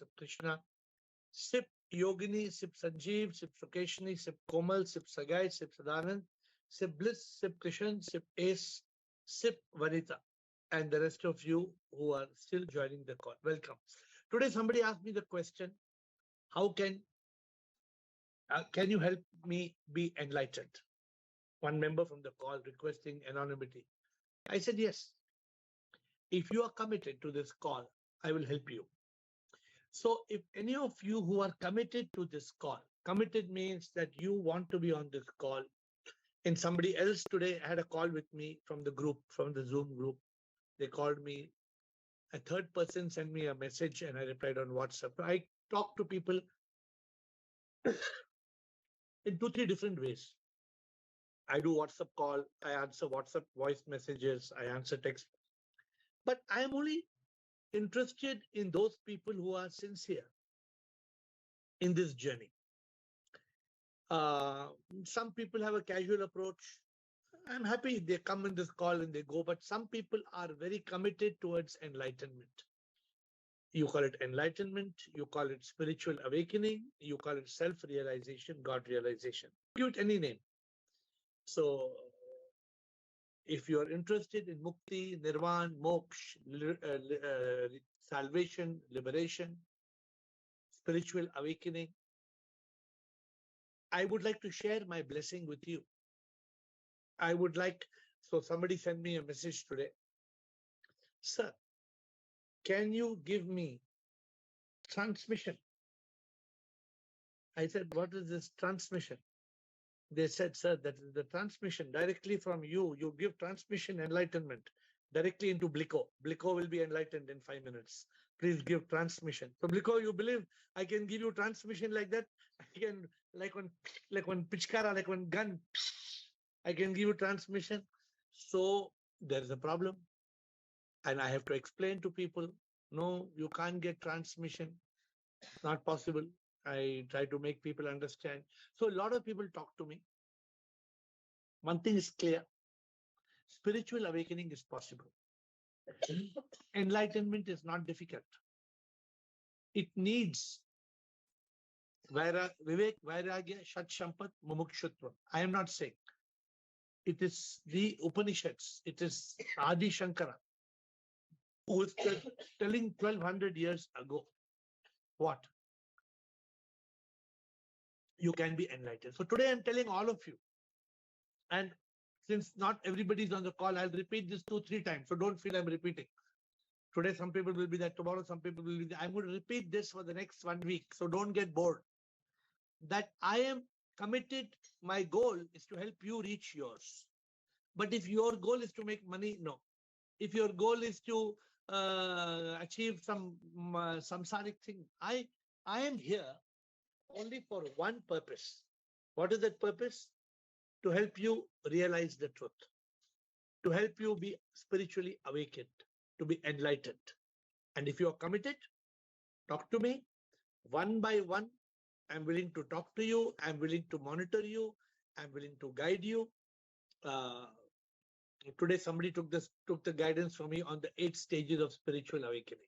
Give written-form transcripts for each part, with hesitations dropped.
Sip Krishna, Sip Yogini, Sip Sanjeev, Sip Sukeshni, Sip Komal, Sip Sagai, Sip Sadanand, Sip Bliss, Sip Krishan, Sip Ace, Sip Vanita, and the rest of you who are still joining the call. Welcome. Today somebody asked me the question, how can you help me be enlightened? One member from the call requesting anonymity. I said, yes. If you are committed to this call, I will help you. So if any of you who are committed to this call, committed means that you want to be on this call, and somebody else today had a call with me from the group, from the Zoom group. They called me. A third person sent me a message and I replied on WhatsApp. I talk to people in 2-3 different ways. I do WhatsApp call, I answer WhatsApp voice messages, I answer text. But I am only interested in those people who are sincere in this journey. Some people have a casual approach. I'm happy they come in this call and they go, but some people are very committed towards enlightenment. You call it enlightenment, you call it spiritual awakening, you call it self-realization, God realization. Give it any name. So if you are interested in mukti, nirvan, moksha, salvation, liberation, spiritual awakening, I would like to share my blessing with you. I would like, so somebody sent me a message today. Sir, can you give me transmission? I said, what is this transmission? They said, sir, that is the transmission directly from you. You give transmission enlightenment directly into Bliko. Bliko will be enlightened in 5 minutes. Please give transmission. So Bliko, you believe I can give you transmission like that? I can, like one pichkara, like one gun, I can give you transmission. So there is a problem. And I have to explain to people, no, you can't get transmission. It's not possible. I try to make people understand. So a lot of people talk to me. One thing is clear. Spiritual awakening is possible. Enlightenment is not difficult. It needs Vivek, Vairagya, Shat Shampat, Mumukshutva. I am not saying. It is the Upanishads. It is Adi Shankara, who is telling 1200 years ago what? You can be enlightened. So today I'm telling all of you. And since not everybody is on the call, I'll repeat this 2-3 times. So don't feel I'm repeating. Today, some people will be there. Tomorrow, some people will be there. I'm going to repeat this for the next 1 week. So don't get bored. That I am committed. My goal is to help you reach yours. But if your goal is to make money, no. If your goal is to achieve some samsaric thing, I am here only for one purpose. What is that purpose? To help you realize the truth. To help you be spiritually awakened. To be enlightened. And if you are committed, talk to me one by one. I'm willing to talk to you. I'm willing to monitor you. I'm willing to guide you. Today, somebody took the guidance from me on the 8 stages of spiritual awakening.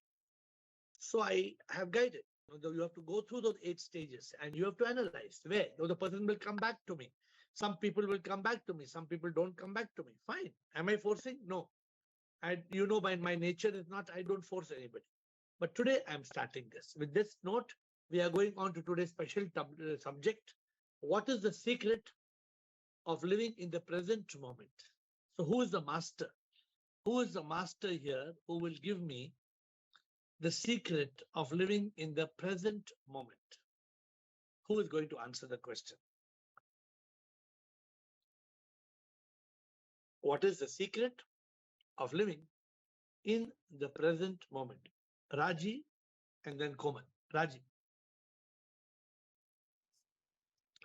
So I have guided. You have to go through those 8 stages and you have to analyze where. The person will come back to me. Some people will come back to me. Some people don't come back to me. Fine. Am I forcing? No. And by my nature is not, I don't force anybody. But today I'm starting this. With this note, we are going on to today's special subject. What is the secret of living in the present moment? So who is the master? Who is the master here who will give me the secret of living in the present moment? Who is going to answer the question? What is the secret of living in the present moment? Raji and then Koman. Raji.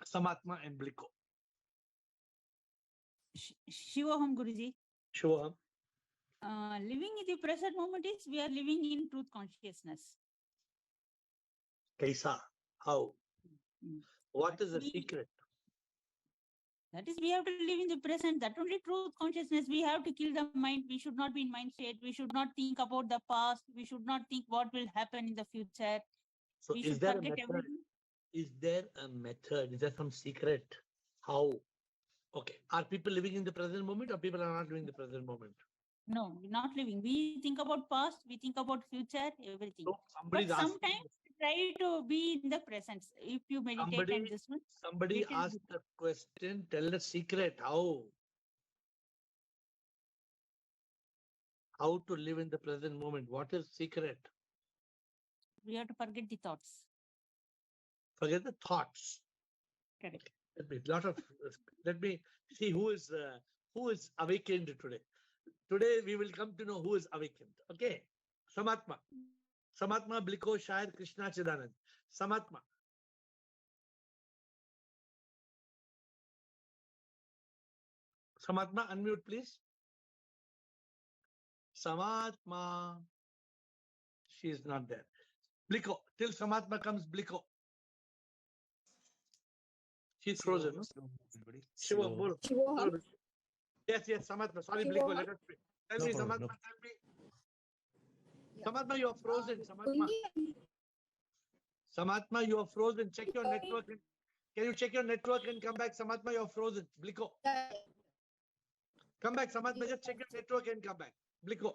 Samatma and Bliko. Shivaham Guruji. Shivaham. Living in the present moment is we are living in truth consciousness. Kaisa? How? What is the secret? That is, we have to live in the present. That only truth consciousness. We have to kill the mind. We should not be in mind state. We should not think about the past. We should not think what will happen in the future. So We is should there a forget method? everything. Is there a method? Is there some secret? How? Okay. Are people living in the present moment or people are not living in the present moment? No, we're not living. We think about past, we think about future, everything. So But somebody's asking, sometimes try to be in the presence. If you meditate and this one, somebody little asked the question, tell the secret. How to live in the present moment? What is secret? we have to forget the thoughts. Forget the thoughts. Correct. Let me see who is awakened today. Today we will come to know who is awakened. Okay. Samatma. Samatma Bliko Shair Krishna Chidanand. Samatma. Samatma, unmute please. Samatma. She is not there. Bliko. Till Samatma comes, Bliko. She's frozen. No? Everybody. Shiva, bolo. Bolo. Yes, Samatma. Sorry, Bliko. Let us speak. Tell No me, problem, Samatma, no. tell me. Samatma, you are frozen. Samatma, you are frozen. Check your network. Can you check your network and come back? Samatma, you are frozen. Bliko. Come back, Samatma. Just check your network and come back. Bliko.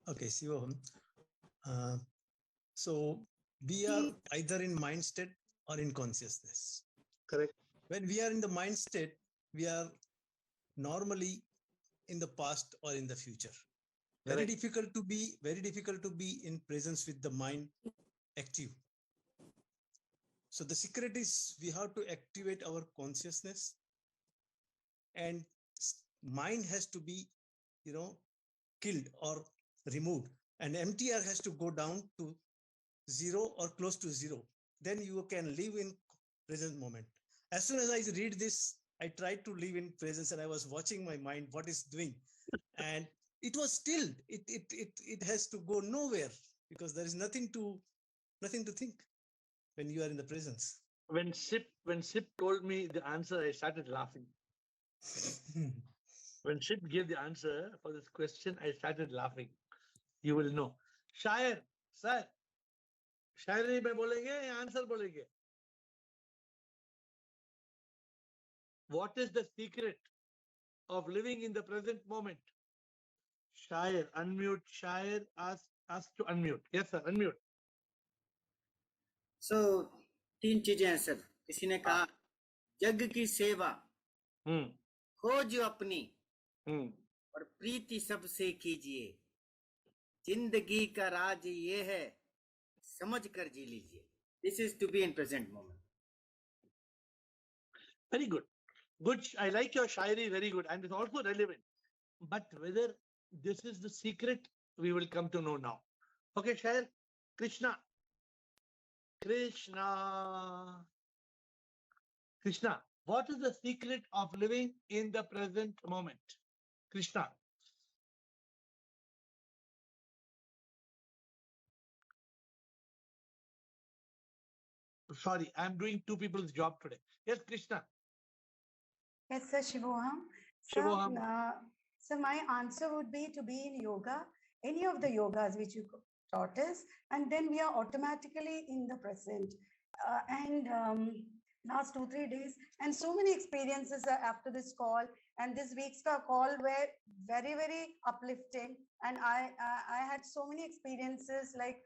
Okay, Sivoham. So we are either in mind state or in consciousness. Correct. When we are in the mind state, we are normally in the past or in the future. Very Correct. difficult to be in presence with the mind active. So the secret is we have to activate our consciousness, and mind has to be, killed or removed, and MTR has to go down to zero or close to zero. Then you can live in present moment. As soon as I read this, I tried to live in presence, and I was watching my mind what is doing, and it was still it has to go nowhere, because there is nothing to think when you are in the presence. When Sip told me the answer, I started laughing. When Sip gave the answer for this question, I started laughing. You will know. Shair, sir. शायरी में बोलेंगे या answer बोलेंगे? What is the secret of living in the present moment? Shair, unmute. Shair, ask to unmute. Yes, sir, unmute. So, 3 चीजें हैं sir. किसी ने कहा जग की सेवा, खोज अपनी, और प्रीति सबसे कीजिए. जिंदगी का राज ये है, समझ कर जी लीजिए. This is to be in present moment. Very good. Good. I like your shairi, very good. And it's also relevant. But whether this is the secret, we will come to know now. Okay, Shair. Krishna. What is the secret of living in the present moment? Krishna. Sorry, I'm doing two people's job today. Yes, Krishna. Yes, sir, Shivoham. Shivoham. So my answer would be to be in yoga, any of the yogas which you taught us, and then we are automatically in the present. Last 2-3 days, and so many experiences after this call, and this week's call were very, very uplifting. And I had so many experiences, like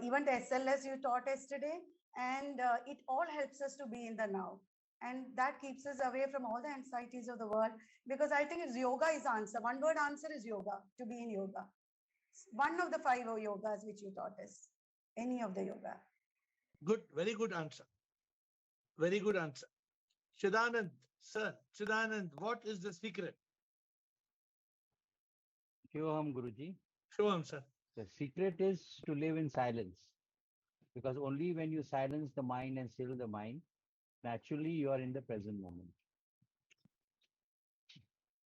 even the SLS you taught yesterday, and it all helps us to be in the now. And that keeps us away from all the anxieties of the world, because I think it's yoga is answer. One word answer is yoga, to be in yoga. One of the 5 yogas which you taught us, any of the yoga. Good, very good answer. Very good answer. Chidanand, sir, Chidanand, what is the secret? Shivoham Guruji. Shivoham, sir. The secret is to live in silence, because only when you silence the mind and still the mind, naturally you are in the present moment.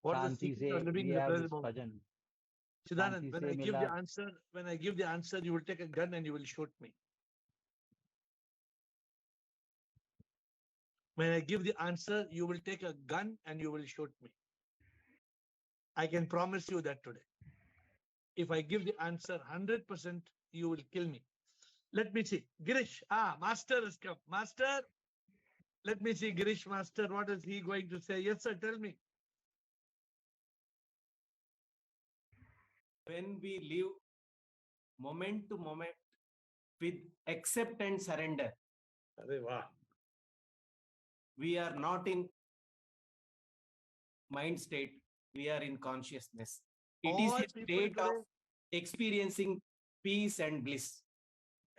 What is the secret of living in the present moment? Chidanand, when I give the answer, you will take a gun and you will shoot me. When I give the answer, you will take a gun and you will shoot me. I can promise you that today. If I give the answer 100%, you will kill me. Let me see. Girish. Master has come. Master. Let me see. Girish Master. What is he going to say? Yes, sir. Tell me. When we live moment to moment with accept and surrender, we are not in mind state, we are in consciousness. It is All a people state of today- experiencing peace and bliss.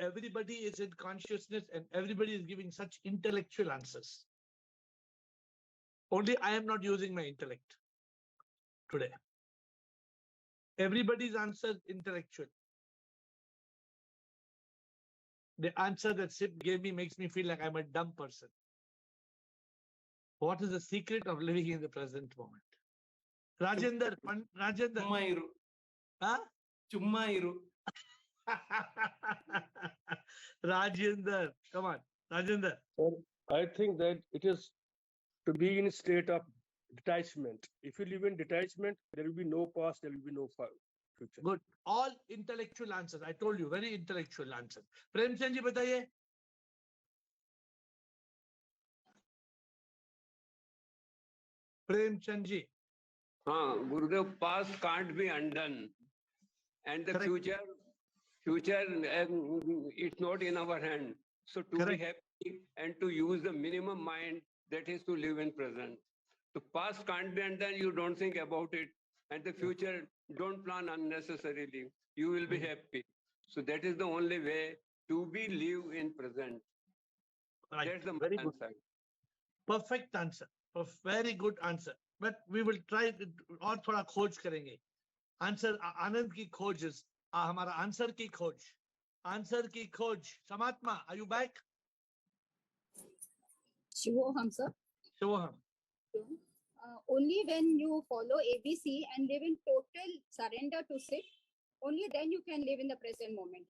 Everybody is in consciousness and everybody is giving such intellectual answers. Only I am not using my intellect today. Everybody's answer is intellectual. The answer that Sip gave me makes me feel like I'm a dumb person. What is the secret of living in the present moment? Rajender, Rajender. Chumma iru. Huh? Chumma iru. Rajender, come on, Rajender. Sir, I think that it is to be in a state of detachment. If you live in detachment, there will be no past, there will be no future. Good. All intellectual answers. I told you, very intellectual answers. Premchand ji, bataiye. Premchand ji. Gurudev, past can't be undone, and the Correct. future, it's not in our hand. So to Correct. be happy and to use the minimum mind, that is to live in present. The past can't be undone. You don't think about it, and the future, don't plan unnecessarily. You will be happy. So that is the only way to be live in present. Right. That's the Very good. answer. Perfect answer. A very good answer. But we will try और थोड़ा खोज करेंगे. Answer आनंद की खोज is हमारा answer की खोज. Answer की खोज. Samatma, are you back? Shivoham, sir. Shivoham. Only when you follow ABC and live in total surrender to sit, only then you can live in the present moment.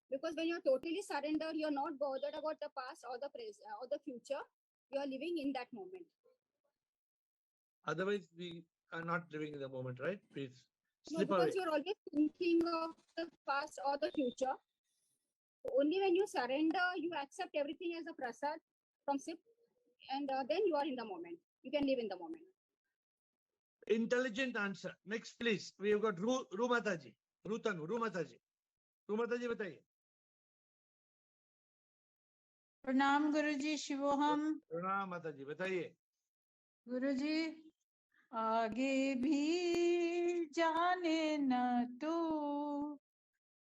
Because when you're totally surrendered, you're not bothered about the past or the present or the future. You are living in that moment. Otherwise, we are not living in the moment, right? Please No, slip because away. you're always thinking of the past or the future. Only when you surrender, you accept everything as a prasad from SIP, and then you are in the moment. You can live in the moment. Intelligent answer. Next, please. We have got Rumataji. Rutanu, Rumataji. Rumataji, bataiye. प्रणाम गुरुजी शिवोहम. प्रणाम माताजी, बताइए. गुरुजी आगे भी जाने न तू,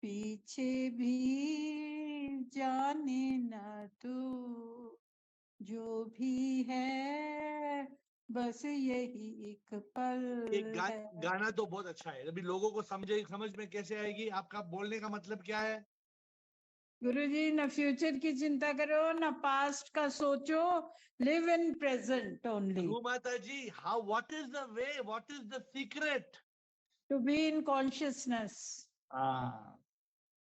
पीछे भी जाने न तू, जो भी है बस यही एक पल है. गाना तो बहुत अच्छा है. अभी लोगों को समझ में कैसे आएगी? आपका बोलने का मतलब क्या है? गुरुजी न फ्यूचर की चिंता करो न पास्ट का सोचो, live in present only. Rumataji, what is the way? What is the secret? To be in consciousness.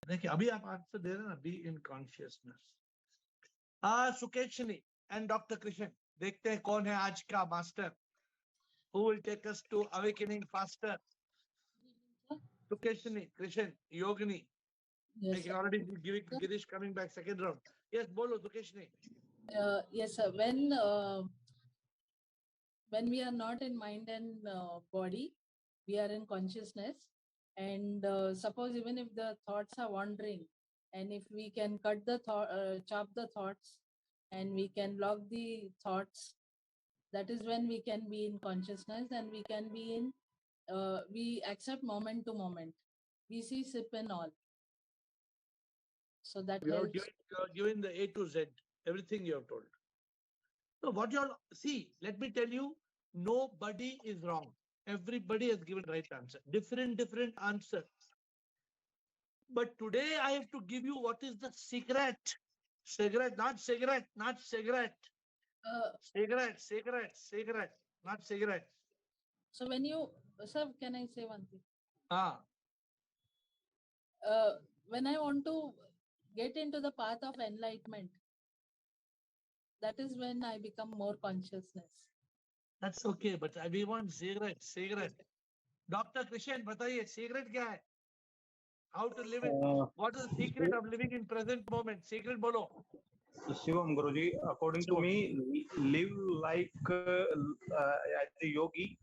देखिए अभी आप आंसर दे रहे हैं ना, be in consciousness. Sukeshini and Dr. Krishan, देखते हैं कौन है आज का master. Who will take us to awakening faster? Sukeshini, Krishan, Yogini. Yes, I can already see Girish coming back second round. Yes, bolo Sukeshini. yes, sir. When we are not in mind and body, we are in consciousness. And suppose even if the thoughts are wandering, and if we can cut the chop the thoughts, and we can block the thoughts, that is when we can be in consciousness, and we can be in, we accept moment to moment. We see sip and all. So that You have helps. given the A to Z, everything you have told. So what you all see, let me tell you, nobody is wrong. Everybody has given right answer. Different answers. But today I have to give you what is the secret. Cigarette, not cigarette, not cigarette. Cigarette, not cigarette. So when you, sir, can I say one thing? When I want to get into the path of enlightenment, that is when I become more consciousness. That's okay, but we want cigarette. Dr. Krishan, बताइए cigarette क्या है? How to live it? What is the secret of living in present moment? Secret bolo. Shivam Guruji, according to me, live like as a yogi,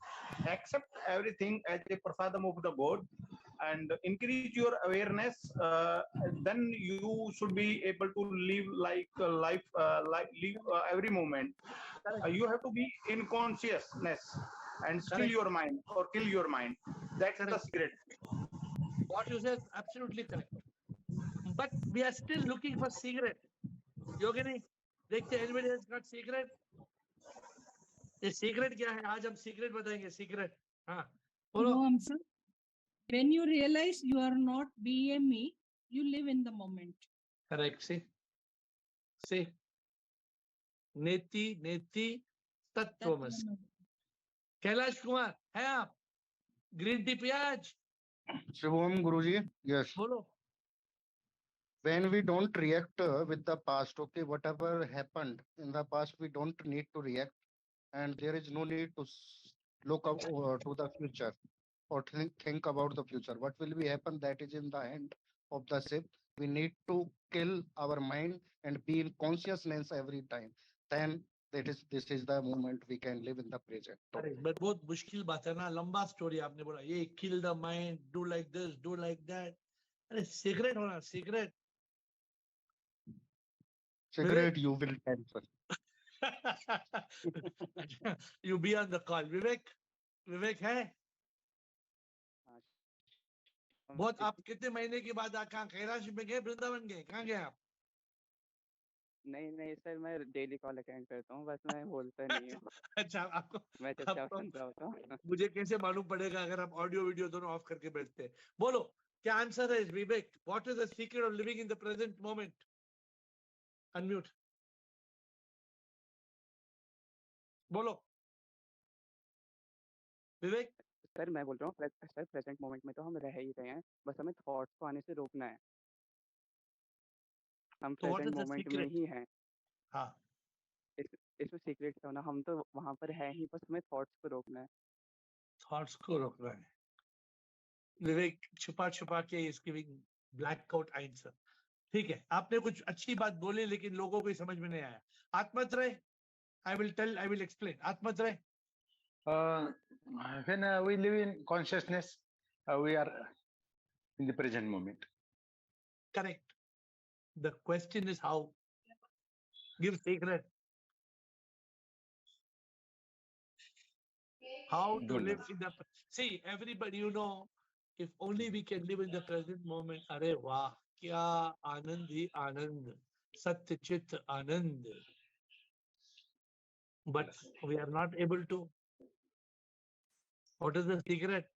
accept everything as a prasadam of the God, and increase your awareness. Then you should be able to live like life, live every moment. You have to be in consciousness and still your mind or kill your mind. That's the secret. What you said is absolutely correct. But we are still looking for secret. Yogini, देखते anybody has got secret? ये secret क्या है? आज हम secret बताएंगे. Secret. हाँ. बोलो. No answer. When you realize you are not being me, you live in the moment. Correct. See. नेति तत्वमसि. कैलाश कुमार है आप? ग्रीन टी प्याज. Shivam Guruji, yes. बोलो. When we don't react with the past, okay, whatever happened in the past, we don't need to react, and there is no need to look up to the future or think about the future. What will be happen? That is in the hand of the ship. We need to kill our mind and be in consciousness every time. Then this is the moment we can live in the present. But बहुत मुश्किल बात है ना. लंबा story आपने बोला. ये kill the mind, do like this, do like that. अरे secret होना, secret. Secret you will answer. You be on the call. विवेक है? बहुत आप कितने महीने के बाद कहाँ कैलाश में गए, वृंदावन गए, कहाँ गए आप? नहीं सर, मैं डेली कॉल अटेंड करता हूँ, बस मैं बोलता नहीं हूँ. अच्छा, आपको मैं चुपचाप सुनता होता हूँ. मुझे कैसे मालूम पड़ेगा अगर आप ऑडियो वीडियो दोनों ऑफ करके बैठते हैं? बोलो, क्या आंसर है Vivek? What is the secret of living in the present moment? Unmute. बोलो विवेक. सर मैं बोल रहा हूँ, सर प्रेजेंट मोमेंट में तो हम रह ही रहे हैं, बस हमें थॉट्स को आने से रोकना है. हम प्रेजेंट मोमेंट में ही हैं. हाँ. इसमें सीक्रेट क्या होना, हम तो वहां पर है ही, बस हमें थॉट्स को रोकना है. थॉट्स को रोकना है. विवेक छुपा के इज गिविंग ब्लैकआउट आंसर. ठीक है, आपने कुछ अच्छी बात बोली लेकिन लोगों को समझ में नहीं आया. आत्मत्रय, I will explain. Atmatraya. When we live in consciousness, we are in the present moment. Correct. The question is how. Give secret. How to live in the. See, everybody, you know, if only we can live in the present moment. Arey wah, kya anand hi anand, satya chit anand. But we are not able to. What is the secret?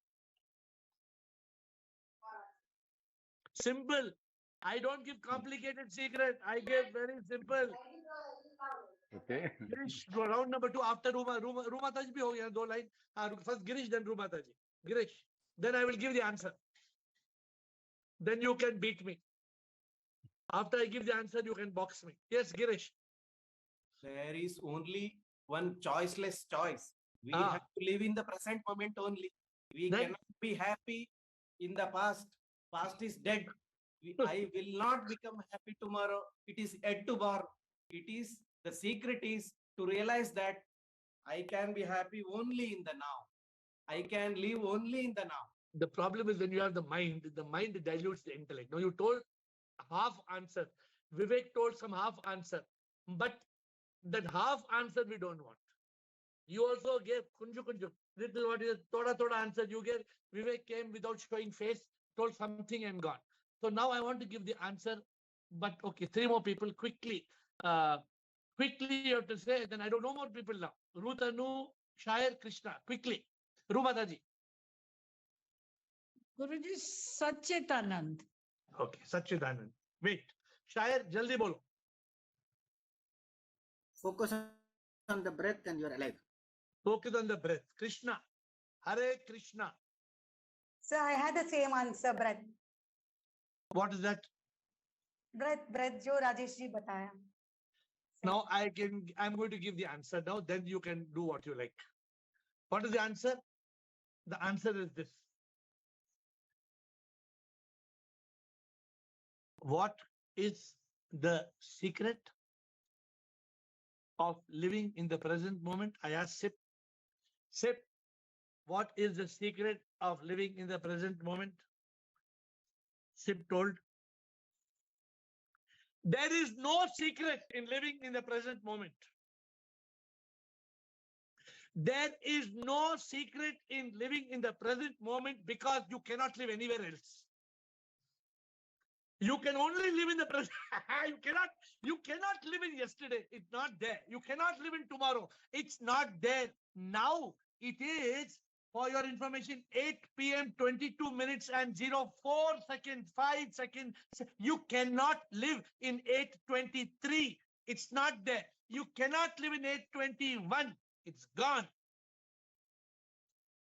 Simple. I don't give complicated secret. I give very simple. Okay. Girish, round number 2 after Ruma Taj bhi ho gaya, 2 line. First Girish, then Ruma Taj. Girish. Then I will give the answer. Then you can beat me. After I give the answer, you can box me. Yes, Girish. There is only one choiceless choice. We have to live in the present moment only. We cannot be happy in the past. Past is dead. I will not become happy tomorrow. It is yet to born. The secret is to realize that I can be happy only in the now. I can live only in the now. The problem is when you have the mind dilutes the intellect. Now you told half answer. Vivek told some half answer. But that half answer we don't want. You also gave kunju, little what is toda answer you gave. Vivek came without showing face, told something and gone. So now I want to give the answer, but okay, 3 more people quickly. Quickly you have to say, then I don't know more people now. Ruth Anu, Shair, Krishna, quickly. Rumataji. Guruji, Satchitanand. Okay, Satchitanand. Wait. Shair, jaldi bolo. Focus on the breath and you are alive. Focus on the breath. Krishna. Hare Krishna. So I had the same answer, breath. What is that? Breath, jo Rajesh ji bataya. Now I'm going to give the answer now, then you can do what you like. What is the answer? The answer is this. What is the secret of living in the present moment? I asked Sip. Sip, what is the secret of living in the present moment? Sip told, there is no secret in living in the present moment. There is no secret in living in the present moment because you cannot live anywhere else. You can only live in the present. you cannot live in yesterday. It's not there. You cannot live in tomorrow. It's not there. Now it is, for your information, 8 p.m. 22 minutes and 04 seconds, 5 seconds. You cannot live in 8:23. It's not there. You cannot live in 8:21. It's gone.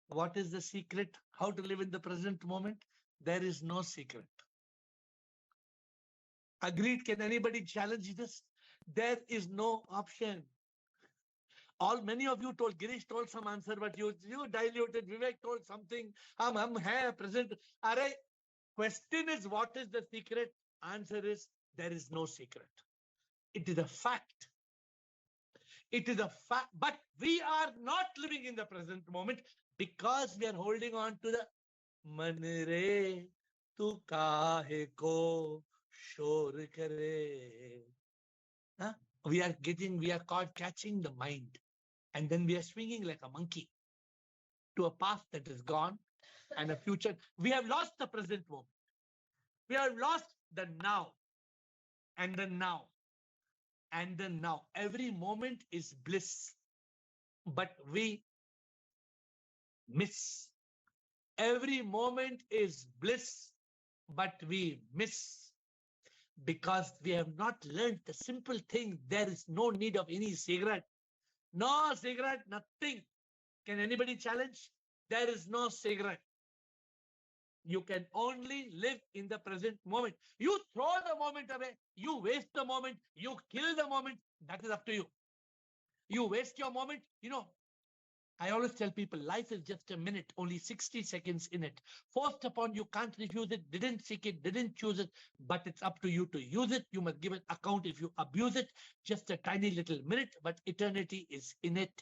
What is the secret? How to live in the present moment? There is no secret. Agreed? Can anybody challenge this? There is no option. Many of you told, Girish told some answer, but you diluted. Vivek told something. Hum hai present. Question is, what is the secret? Answer is, there is no secret. It is a fact. It is a fact. But we are not living in the present moment because we are holding on to the man re tu kahe ko shor kare. We are caught catching the mind. And then we are swinging like a monkey to a past that is gone and a future. We have lost the present moment. We have lost the now and the now and the now. Every moment is bliss, but we miss. Every moment is bliss, but we miss because we have not learned the simple thing. There is no need of any cigarette. No cigarette, nothing. Can anybody challenge? There is no cigarette. You can only live in the present moment. You throw the moment away. You waste the moment. You kill the moment. That is up to you. You waste your moment. I always tell people, life is just a minute, only 60 seconds in it. Forced upon you, can't refuse it, didn't seek it, didn't choose it, but it's up to you to use it. You must give an account if you abuse it. Just a tiny little minute, but eternity is in it.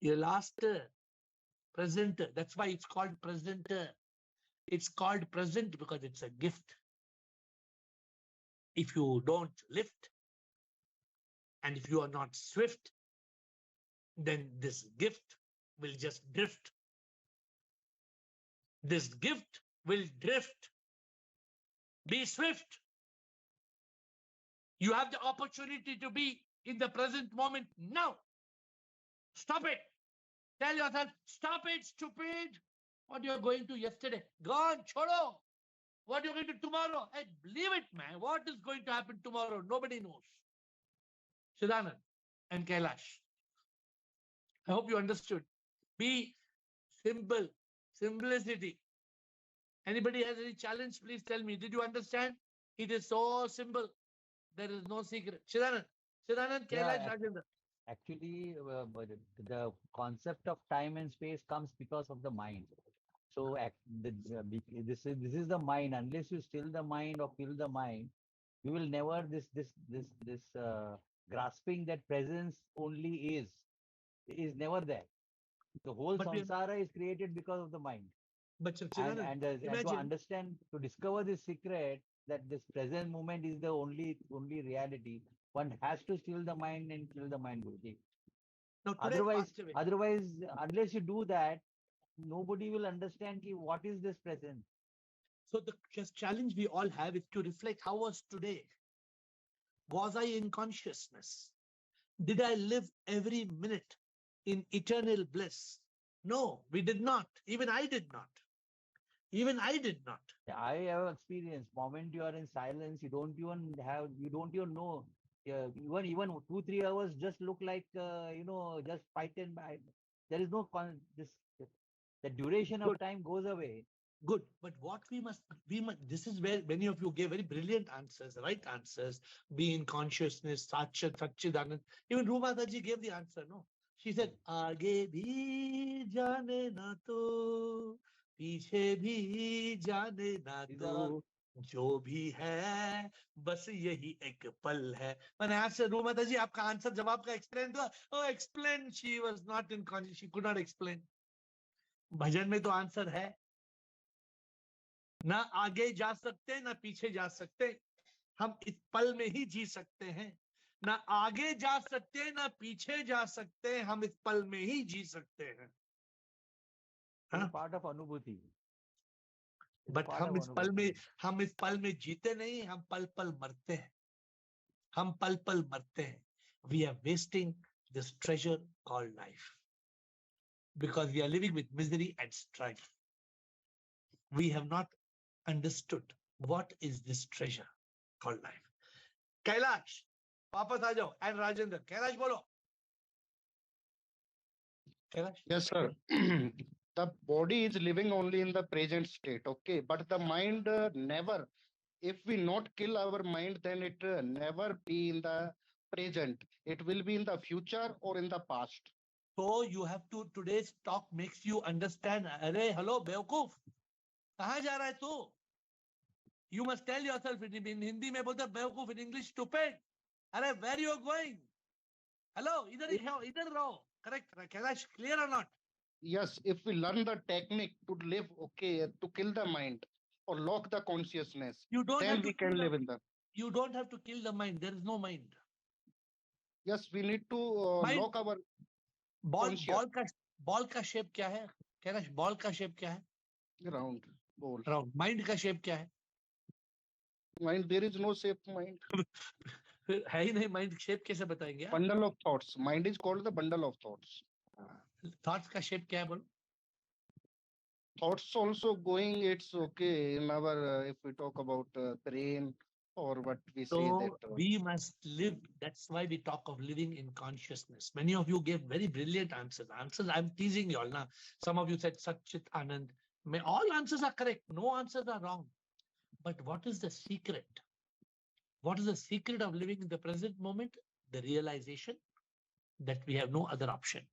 Your last presenter, that's why it's called presenter. It's called present because it's a gift. If you don't lift, and if you are not swift, then this gift will just drift. This gift will drift. Be swift. You have the opportunity to be in the present moment now. Stop it. Tell yourself, stop it, stupid. What you're going to yesterday? Gone, chodo. What you're going to tomorrow? Hey, believe it, man. What is going to happen tomorrow? Nobody knows. Siddhanand and Kailash. I hope you understood. Be simple. Simplicity. Anybody has any challenge? Please tell me. Did you understand? It is so simple. There is no secret. Siddhanand, Kailash, Rajendra. Actually, the concept of time and space comes because of the mind. So this is the mind. Unless you still the mind or fill the mind, you will never this grasping that presence only is never there. The whole samsara is created because of the mind. But and to understand, to discover this secret, that this present moment is the only reality, one has to still the mind and kill the mind. Now, otherwise, unless you do that, nobody will understand what is this present. So the challenge we all have is to reflect, how was today? Was I in consciousness? Did I live every minute in eternal bliss? No, we did not. Even I did not. I have experienced, moment you are in silence, you don't even know. Even 2-3 hours just look like just fight and by. There is no the duration of time goes away. Good, but what we must, this is where many of you gave very brilliant answers, right answers. Be in consciousness, Satchidanand. Even Rumadaji gave the answer, no? She said, Aage bhi jane na to, piche bhi jane na to. जो भी है बस यही एक पल है. When I asked Rumata ji, आपका answer जवाब का एक्सप्लेन तो, oh explain, she was not in conscious, she could not explain. भजन में तो आंसर है. ना आगे जा सकते ना पीछे जा सकते, हम इस पल में ही जी सकते हैं. ना आगे जा सकते ना पीछे जा सकते, हम इस पल में ही जी सकते हैं. पार्ट ऑफ अनुभूति. बट हम इस पल में जीते नहीं, हम पल पल मरते हैं. हम पल पल मरते हैं. We are wasting this treasure called life because we are living with misery and strife. We have not understood what is this treasure called life. Kailash, वापस आ जाओ. And Rajendra, Kailash बोलो. Kailash? Yes, sir. The body is living only in the present state, okay? But the mind never. If we not kill our mind, then it never be in the present. It will be in the future or in the past. So you have to, today's talk makes you understand. अरे hello बेवकूफ, कहाँ जा रहा है तू? You must tell yourself in Hindi में बोलते बेवकूफ, in English stupid. अरे where you are going? Hello, इधर रहो. Correct, Kailash, clear or not? Yes, if we learn the technique to live, okay, to kill the mind or lock the consciousness, then we can live in the. You don't have to kill the mind. There is no mind. Yes, we need to lock our. Ball का shape क्या है? Kailash, ball का shape क्या है? Round ball. Round. Mind का shape क्या है? Mind, there is no shape mind. है ही नहीं. माइंड शेप कैसे बताएंगे? Bundle of thoughts. Mind is called the bundle of thoughts. Thoughts का शेप क्या है बोलो? Thoughts also going, it's okay in our if we talk about brain or what we say that we must live. That's why we talk of living in consciousness. Many of you gave very brilliant answers. I'm teasing you all now. Some of you said Satchit Anand. All answers are correct. No answers are wrong. But what is the secret? What is the secret of living in the present moment? The realization that we have no other option.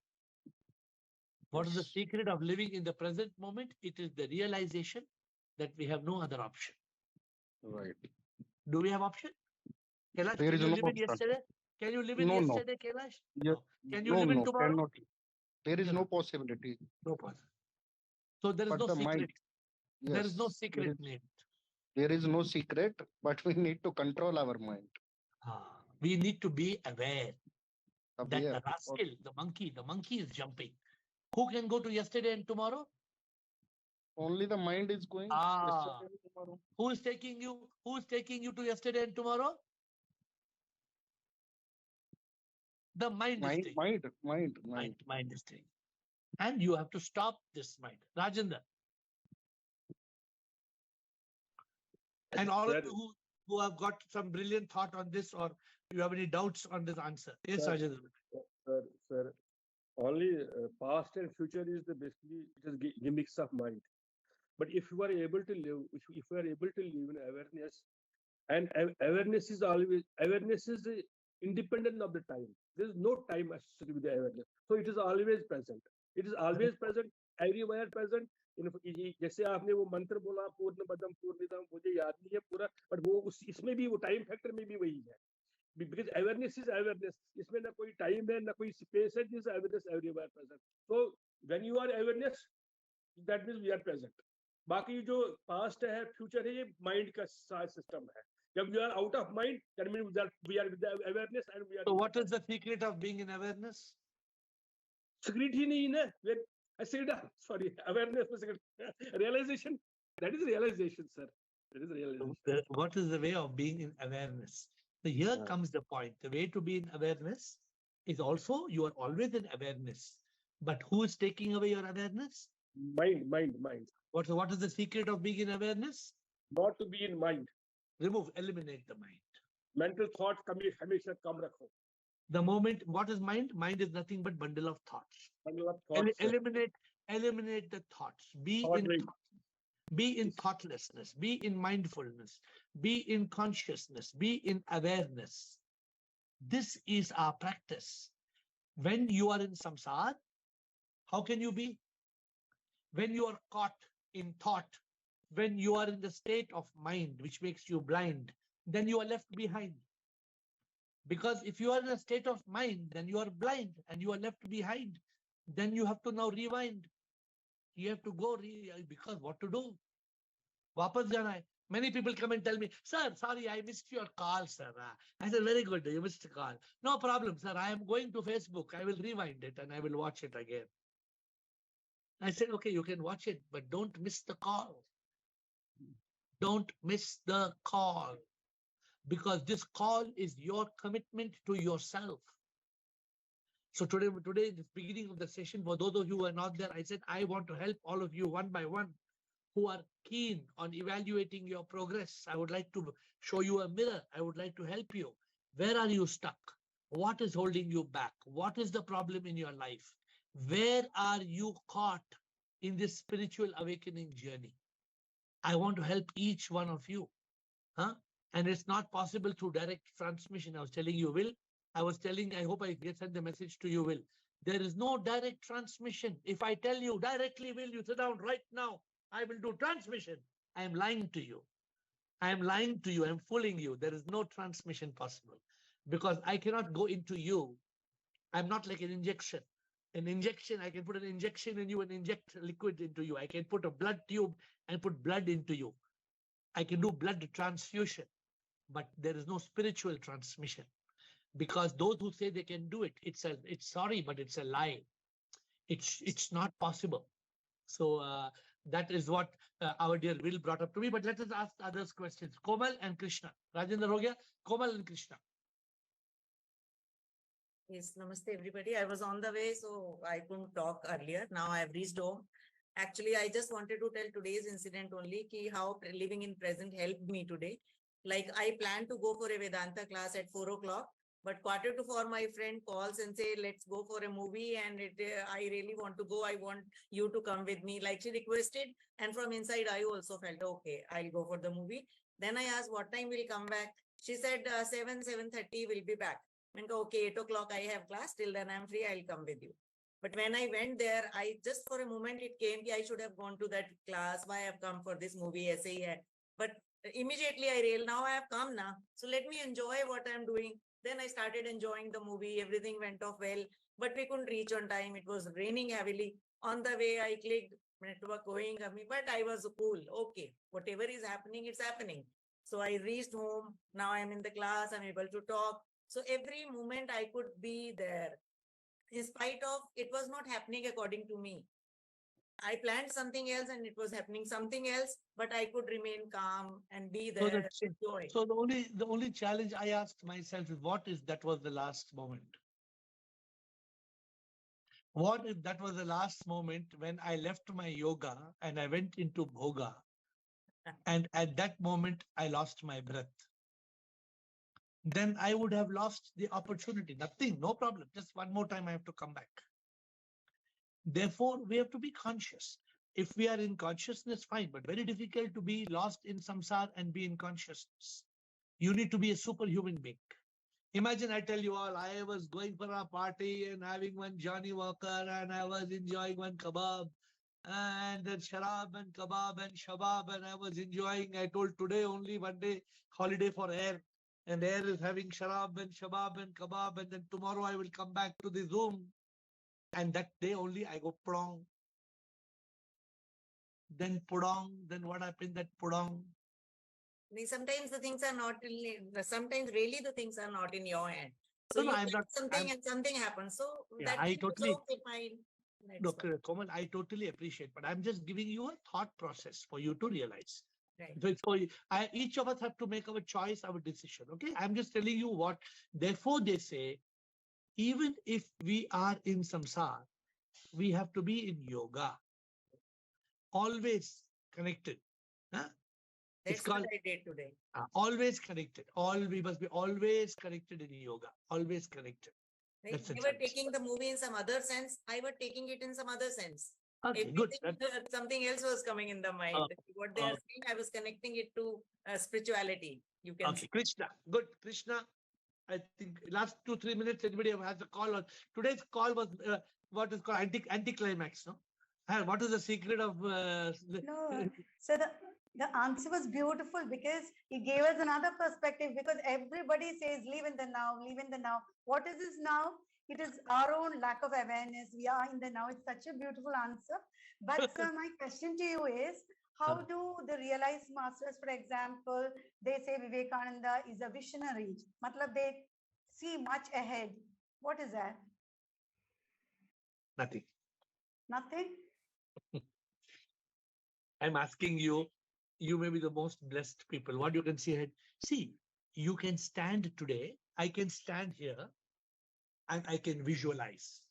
What is the secret of living in the present moment? It is the realization that we have no other option. Right. Do we have option? Kailash, there can is you no live in option. yesterday? Can you live in No, yesterday, Kailash? Yeah. Can you live in tomorrow? Cannot. There is no possibility. No possibility. So there is But no the secret. mind, There is no yes, secret named. there is no secret, but we need to control our mind. We need to be aware that Aware. the rascal, the monkey is jumping. Who can go to yesterday and tomorrow? Only the mind is going yesterday and tomorrow. Who is taking you? Who is taking you to yesterday and tomorrow? The mind is taking. Mind is taking. And you have to stop this mind. Rajendra. And all of you who have got some brilliant thought on this, or you have any doubts on this answer. Yes, Rajendra. Sir. Only past and future is basically it is gimmicks of mind. But if you are able to live, if you are able to live in awareness, and awareness is independent of the time. There is no time associated with the awareness. So it is always present. It is always present, everywhere present. जैसे आपने वो मंत्र बोला पूर्ण पदम पूर्णिदम, मुझे याद नहीं है पूरा, but वो इसमें भी वो टाइम फैक्टर में भी वही है. Because awareness is awareness. इसमें ना कोई time है ना कोई space है. This awareness everywhere present. So when you are awareness, that means we are present. बाकी जो past है, future है, ये mind का system है. If you are out of mind, that means we are with the awareness and we are. So what is the secret of being in awareness? Secret ही नहीं है. I said, sorry, awareness. Realization. That is realization, sir. That is realization. What is the way of being in awareness? So here comes the point. The way to be in awareness is also you are always in awareness. But who is taking away your awareness? Mind. What is the secret of being in awareness? Not to be in mind. Eliminate the mind. Mental thoughts हमेशा कम रखो. The moment, what is mind? Mind is nothing but bundle of thoughts. Eliminate the thoughts. Be in thoughtlessness. Be in mindfulness. Be in consciousness. Be in awareness. This is our practice. When you are in samsara, how can you be? When you are caught in thought, When you are in the state of mind which makes you blind, then you are left behind. Because if you are in a state of mind, then you are blind and you are left behind. Then you have to now rewind. You have to go because what to do? Wapas jana hai. Many people come and tell me, sir, sorry, I missed your call, sir. I said, very good, you missed the call. No problem, sir. I am going to Facebook. I will rewind it and I will watch it again. I said, okay, you can watch it, but don't miss the call. Don't miss the call. Because this call is your commitment to yourself. So today, the beginning of the session, for those of you who are not there, I said, I want to help all of you one by one who are keen on evaluating your progress. I would like to show you a mirror. I would like to help you. Where are you stuck? What is holding you back? What is the problem in your life? Where are you caught in this spiritual awakening journey? I want to help each one of you. And it's not possible through direct transmission. I was telling you, Will. I hope I sent the message to you, Will. There is no direct transmission. If I tell you directly, Will, you sit down right now, I will do transmission. I am lying to you. I am lying to you. I'm fooling you. There is no transmission possible because I cannot go into you. I'm not like an injection. An injection, I can put an injection in you and inject liquid into you. I can put a blood tube and put blood into you. I can do blood transfusion, but there is no spiritual transmission because those who say they can do it, it's sorry, but it's a lie. It's not possible. So that is what our dear Will brought up to me. But let us ask others questions. Komal and Krishna. Rajendra ho gaya. Komal and Krishna. Yes, namaste everybody. I was on the way, so I couldn't talk earlier. Now I have reached home. Actually, I just wanted to tell today's incident only how living in present helped me today. Like I planned to go for a Vedanta class at 4 o'clock, but 3:45 my friend calls and say, let's go for a movie and I really want to go. I want you to come with me. Like she requested. And from inside, I also felt, okay, I'll go for the movie. Then I asked what time we'll come back. She said 7:30 we'll be back. I go, okay, 8 o'clock I have class. Till then I'm free. I'll come with you. But when I went there, I just for a moment it came, I should have gone to that class. Why I have come for this movie? But immediately I realized now I have come now. So let me enjoy what I'm doing. Then I started enjoying the movie. Everything went off well, but we couldn't reach on time. It was raining heavily. On the way, I clicked network going, but I was cool. Okay, whatever is happening, it's happening. So I reached home. Now I'm in the class. I'm able to talk. So every moment I could be there. In spite of it was not happening according to me. I planned something else and it was happening something else, but I could remain calm and be there with joy. So the only challenge I asked myself is that was the last moment? What if that was the last moment when I left my yoga and I went into bhoga and at that moment I lost my breath? Then I would have lost the opportunity. Nothing, no problem. Just one more time I have to come back. Therefore, we have to be conscious. If we are in consciousness, fine, but very difficult to be lost in samsara and be in consciousness. You need to be a superhuman being. Imagine I tell you all, I was going for a party and having one Johnny Walker and I was enjoying one kebab and then sharab and kebab and shabab and I was enjoying. I told today only one day holiday for AiR and AiR is having sharab and shabab and kebab and then tomorrow I will come back to the Zoom. And that day only I go pudong. Then pudong. Then what happened that pudong? Sometimes the things are not, sometimes really the things are not in your hand. So No, you I'm not, something and something happens. So yeah, that I totally, okay, fine. Look, Komal, I totally appreciate, but I'm just giving you a thought process for you to realize. Right. So each of us have to make our choice, our decision. Okay, I'm just telling you what. Therefore, they say, even if we are in samsara, we have to be in yoga. Always connected. That's what I did today. Always connected. We must be always connected in yoga. Always connected. Right? You were taking the movie in some other sense. I was taking it in some other sense. Okay, good. Something else was coming in the mind. What they are saying, I was connecting it to spirituality. You can see. Krishna. Good. Krishna. I think last 2-3 minutes, anybody has a call on. Today's call was what is called anticlimax, no? What is the secret of... No, so The answer was beautiful because he gave us another perspective, because everybody says live in the now, live in the now. What is this now? It is our own lack of awareness. We are in the now. It's such a beautiful answer. But sir, my question to you is, how do the realized masters, for example, they say Vivekananda is a visionary. Matlab, they see much ahead. What is that? Nothing. Nothing? I'm asking you, you may be the most blessed people. What you can see ahead? See, you can stand today. I can stand here and I can visualize.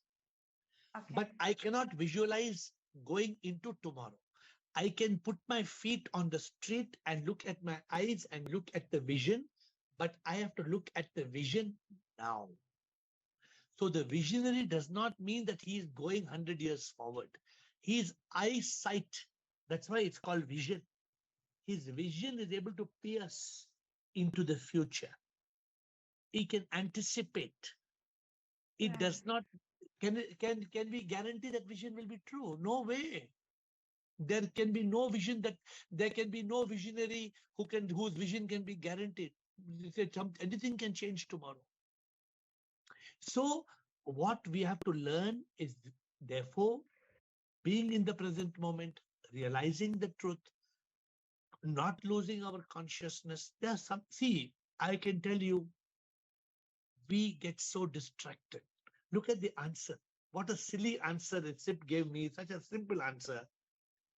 Okay. But I cannot visualize going into tomorrow. I can put my feet on the street and look at my eyes and look at the vision, but I have to look at the vision now. So the visionary does not mean that he is going 100 years forward. His eyesight, that's why it's called vision. His vision is able to pierce into the future. He can anticipate. It does not, can we guarantee that vision will be true? No way. There can be no vision there can be no visionary whose vision can be guaranteed. Anything can change tomorrow. So what we have to learn is, therefore, being in the present moment, realizing the truth, not losing our consciousness. There's some, see, I can tell you, we get so distracted. Look at the answer. What a silly answer Recep gave me, such a simple answer.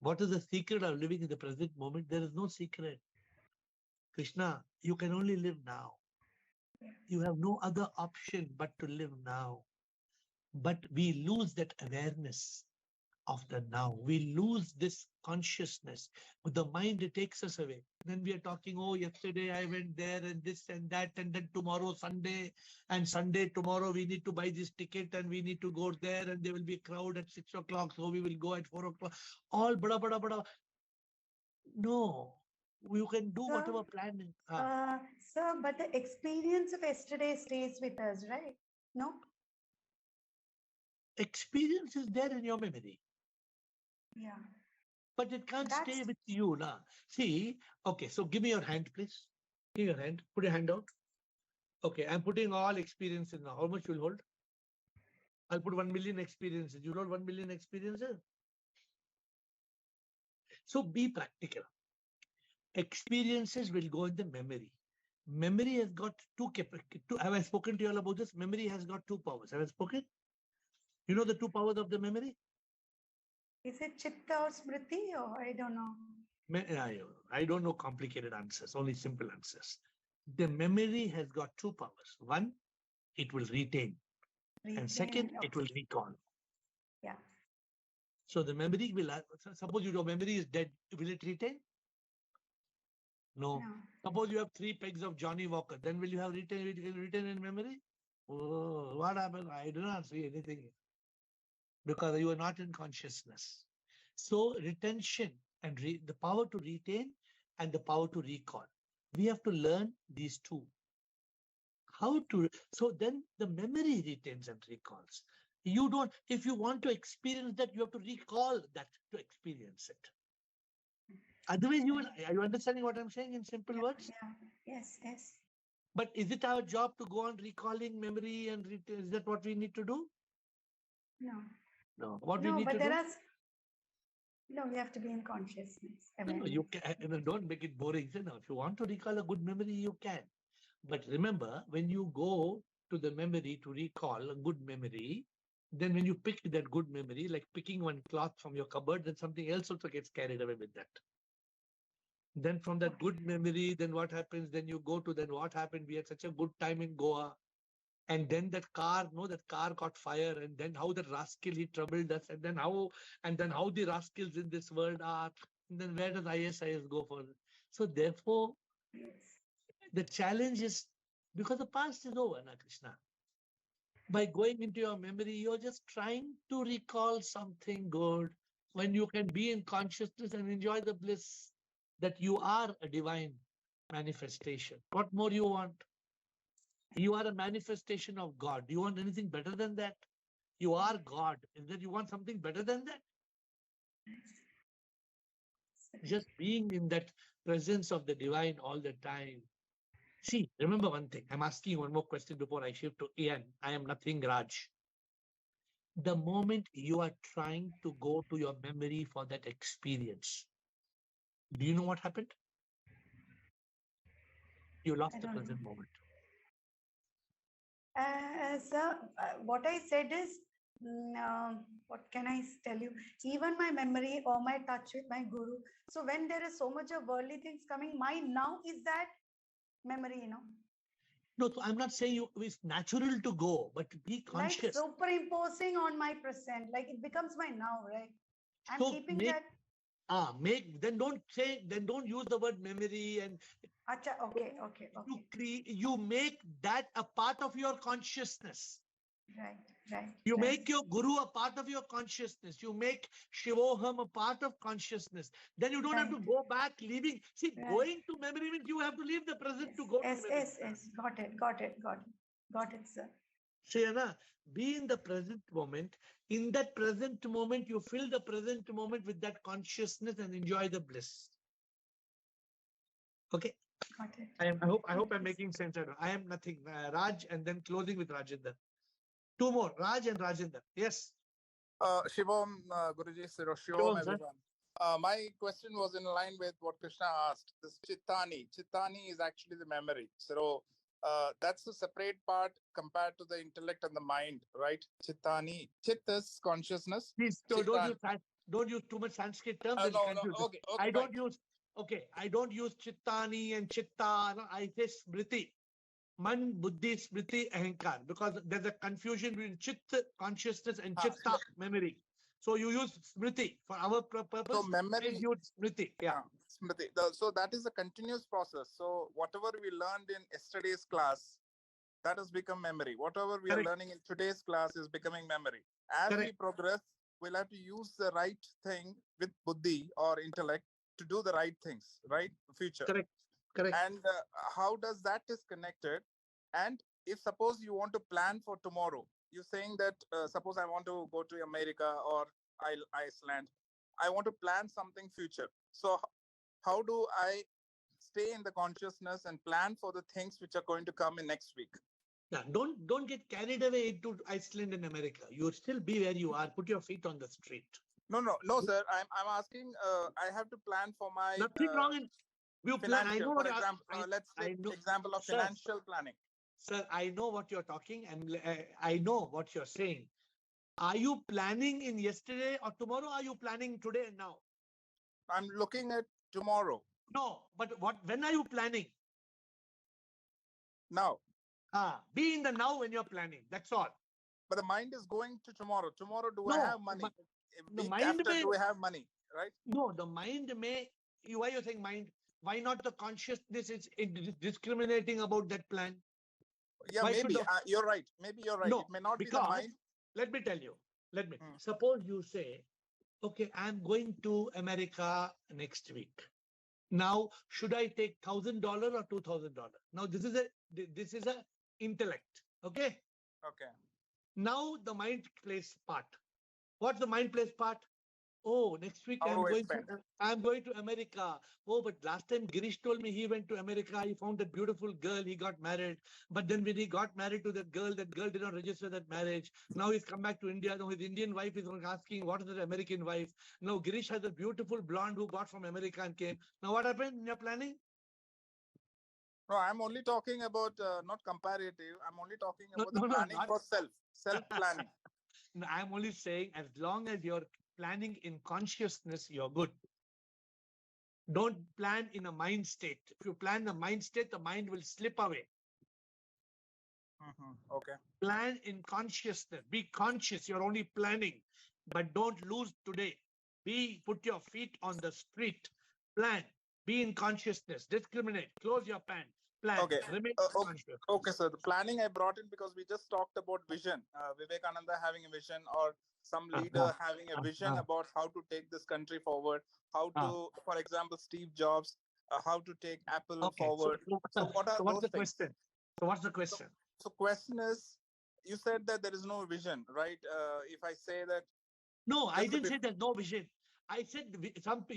What is the secret of living in the present moment? There is no secret. Krishna, you can only live now. You have no other option but to live now. But we lose that awareness of the now. We lose this consciousness. With the mind, it takes us away. Then we are talking, oh, yesterday I went there and this and that, and then tomorrow Sunday, and Sunday tomorrow we need to buy this ticket and we need to go there and there will be a crowd at 6 o'clock, so we will go at 4 o'clock. All bada bada bada. No, you can do whatever planning. Sir, but the experience of yesterday stays with us, right? No? Experience is there in your memory. Yeah. But it can't stay with you. Nah. See, okay, so give me your hand, please. Give your hand. Put your hand out. Okay, I'm putting all experiences now. How much you'll hold? I'll put 1 million experiences. You hold 1 million experiences? So be practical. Experiences will go in the memory. Memory has got two. Have I spoken to you all about this? Memory has got two powers. Have I spoken? You know the two powers of the memory? Is it Chitta or Smriti, or I don't know? I don't know complicated answers, only simple answers. The memory has got two powers. One, it will retain. And second, it will recall. Yeah. So the memory will, suppose your memory is dead, will it retain? No. Suppose you have 3 pegs of Johnny Walker, then will you have retain in memory? Oh, what happened? I do not see anything. Because you are not in consciousness. So retention and the power to retain and the power to recall. We have to learn these two. How to, so then the memory retains and recalls. You don't, if you want to experience that, you have to recall that to experience it. Otherwise, are you understanding what I'm saying in simple words? Yeah. Yes. But is it our job to go on recalling memory and is that what we need to do? No. What we need but to there do? are. No, we have to be in consciousness. No, you can, don't make it boring. No, if you want to recall a good memory, you can. But remember, when you go to the memory to recall a good memory, then when you pick that good memory, like picking one cloth from your cupboard, then something else also gets carried away with that. Then from that good memory, then what happens? Then you go to then what happened? We had such a good time in Goa. And then that car got fire, and then how the rascal he troubled us, and then how the rascals in this world are, and then where does ISIS go for? So therefore, the challenge is because the past is over, na Krishna. By going into your memory, you're just trying to recall something good when you can be in consciousness and enjoy the bliss that you are a divine manifestation. What more you want? You are a manifestation of God. Do you want anything better than that? You are God. Is that you want something better than that? Just being in that presence of the divine all the time. See, remember one thing. I'm asking one more question before I shift to Ian. I am nothing, Raj. The moment you are trying to go to your memory for that experience, do you know what happened? You lost the present moment. Sir, what I said is, what can I tell you? Even my memory or my touch with my guru. So when there is so much of worldly things coming, my now is that memory, No, so I'm not saying it's natural to go, but be conscious. Like superimposing on my present, like it becomes my now, right? I'm So keeping that. Then don't use the word memory and Acha, okay. you make that a part of your consciousness. Right. You make your guru a part of your consciousness. You make Shivoham a part of consciousness. Then you don't have to go back, leaving. See, going to memory means you have to leave the present to go to memory. Yes. Got it, sir. See, Anna, be in the present moment. In that present moment, you fill the present moment with that consciousness and enjoy the bliss. Okay. Got it. I hope I'm making sense. I am nothing. Raj, and then closing with Rajendra. Two more, Raj and Rajendra. Yes. Shivam, Guruji, Shivam, everyone. My question was in line with what Krishna asked. This Chittani is actually the memory. So that's a separate part compared to the intellect and the mind, right? Chittani. Chit is consciousness. Please don't use too much Sanskrit terms. Okay, I don't use Chittani and Chitta. No, I say Smriti. Man, Buddhi, Smriti, Ahankar, because there's a confusion between Chitta, consciousness, and Chitta, memory. So you use Smriti for our purpose. So memory, use Smriti. Yeah. Smriti. So that is a continuous process. So whatever we learned in yesterday's class, that has become memory. Whatever we are learning in today's class is becoming memory. As we progress, we'll have to use the right thing with Buddhi or intellect to do the right things, right? Future. Correct. And how does that is connected? And if suppose you want to plan for tomorrow, you're saying that suppose I want to go to America or Iceland, I want to plan something future. So how do I stay in the consciousness and plan for the things which are going to come in next week? Yeah, don't get carried away into Iceland and America. You still be where you are. Put your feet on the street. No, sir. I'm asking. I have to plan for my nothing wrong in you plan. I know for example. Let's take example of financial planning. Sir, I know what you're talking, and I know what you're saying. Are you planning in yesterday or tomorrow? Or are you planning today and now? I'm looking at tomorrow. No, but when are you planning? Now. Be in the now when you're planning. That's all. But the mind is going to tomorrow. Tomorrow, I have money? The mind do I have money? Right? No, the mind may. Why you're saying mind? Why not the consciousness is discriminating about that plan? Yeah, maybe you're right. Maybe you're right. No, it may not because, be the mind. Let me tell you. Suppose you say, okay, I'm going to America next week. Now, should I take $1,000 or $2,000? Now, this is a intellect. Okay. Okay. Now the mind plays part. What's the mind plays part? Oh, next week I'm going to America. Oh, but last time Girish told me he went to America. He found a beautiful girl. He got married. But then when he got married to that girl did not register that marriage. Now he's come back to India. Now his Indian wife is asking, what is the American wife? Now Girish has a beautiful blonde who got from America and came. Now what happened in your planning? No, I'm only talking about not comparative. I'm only talking about the planning for self-planning. No, I'm only saying as long as you're planning in consciousness, you're good. Don't plan in a mind state. If you plan the mind state, the mind will slip away. Okay. Plan in consciousness. Be conscious. You're only planning, but don't lose today. Put your feet on the street. Plan. Be in consciousness. Discriminate. Close your plan. Okay. Remain conscious. Okay, sir. The planning I brought in because we just talked about vision. Vivekananda having a vision, or some leader having a vision about how to take this country forward. How to, for example, Steve Jobs, how to take Apple forward. So what are what's those the things? question? So what's the question? So question is, you said that there is no vision, right? If I say that. No, I didn't say there's no vision. I said,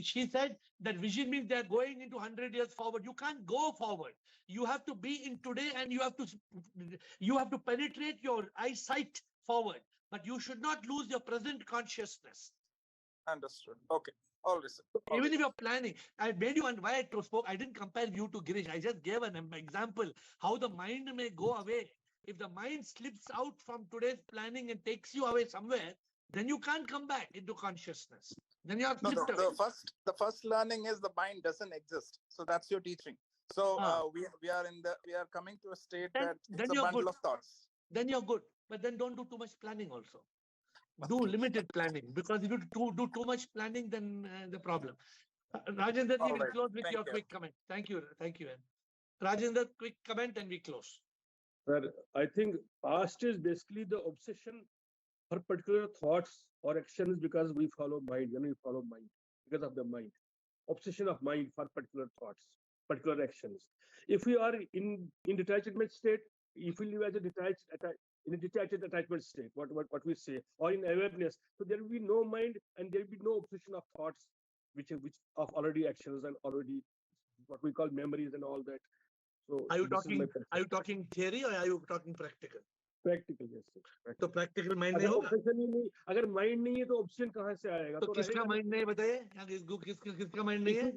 she said that vision means they're going into 100 years forward. You can't go forward. You have to be in today, and you have to penetrate your eyesight forward, but you should not lose your present consciousness. Understood. Okay. All right. Even if you're planning, I made you, and why I spoke, I didn't compare you to Girish. I just gave an example how the mind may go away. If the mind slips out from today's planning and takes you away somewhere, then you can't come back into consciousness. Then you are slipped away. The first learning is the mind doesn't exist. So that's your teaching. So we are coming to a state that it's a bundle of thoughts. Then you're good, but then don't do too much planning also. Do limited planning, because if you do too much planning, then the problem. Rajendra, we will close with your quick comment. Thank you. Thank you. Rajendra, quick comment and we close. Sir, I think past is basically the obsession for particular thoughts or actions because we follow mind, we follow mind because of the mind. Obsession of mind for particular thoughts, particular actions. If we are in detachment state, if we live as a detached attachment state, what we say, or in awareness, so there will be no mind and there will be no obsession of thoughts, which of already actions and already what we call memories and all that. So are you talking theory or are you talking practical? Practical, yes. Sir. तो practical mind नहीं होगा? अगर mind नहीं है तो option कहाँ से आएगा? तो किसका mind नहीं बताइए? किसका mind नहीं है?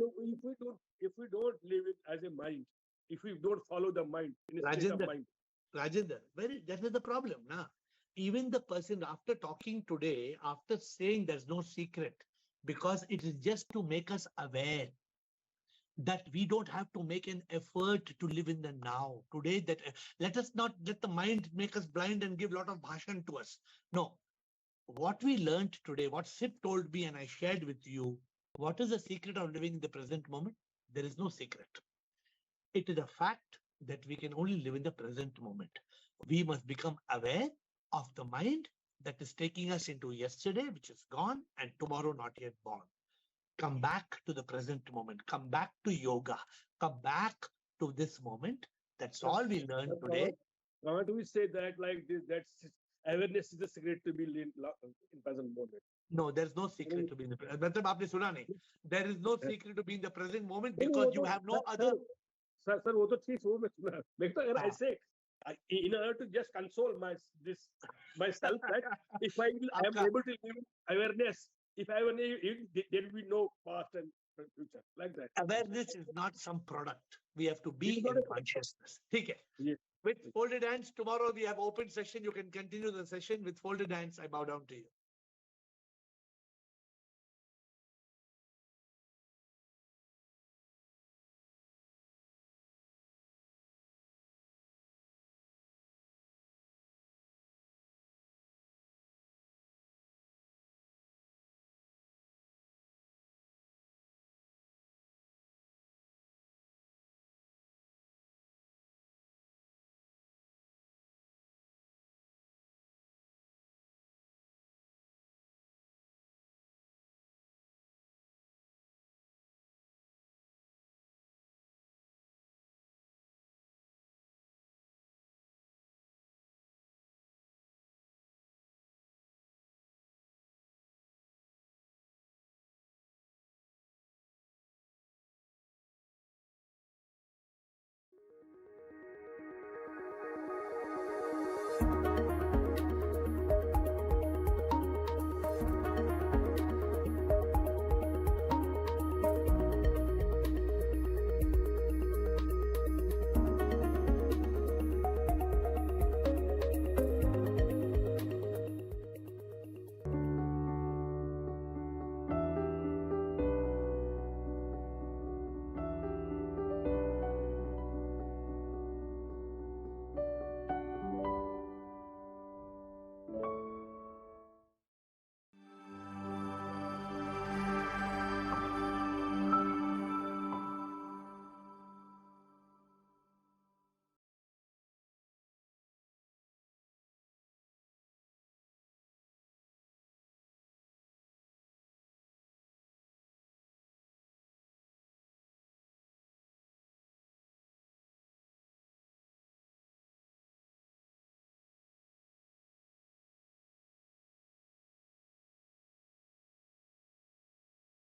If we don't live it as a mind, if we don't follow the mind in a state of mind. Rajendra, that is the problem, na? Even the person after talking today, after saying there's no secret, because it is just to make us aware that we don't have to make an effort to live in the now. Today, that let us not let the mind make us blind and give a lot of bhashan to us. No. What we learned today, what Sip told me and I shared with you, what is the secret of living in the present moment? There is no secret. It is a fact that we can only live in the present moment. We must become aware of the mind that is taking us into yesterday, which is gone, and tomorrow not yet born. Come back to the present moment. Come back to yoga. Come back to this moment. That's all we learned today. Why do we say that like this? That's awareness is the secret to be in present moment. No, there's no secret to be in the present. There is no secret to be in the present moment because you have no other. Sir, वो तो ठीक वो मैं सुना. लेकिन अगर ऐसे in order to just console myself that if I am able to live awareness, if I will, there will be no past and future like that. Awareness is not some product. We have to be in consciousness. Okay. Yes. With folded hands, tomorrow we have open session. You can continue the session with folded hands. I bow down to you.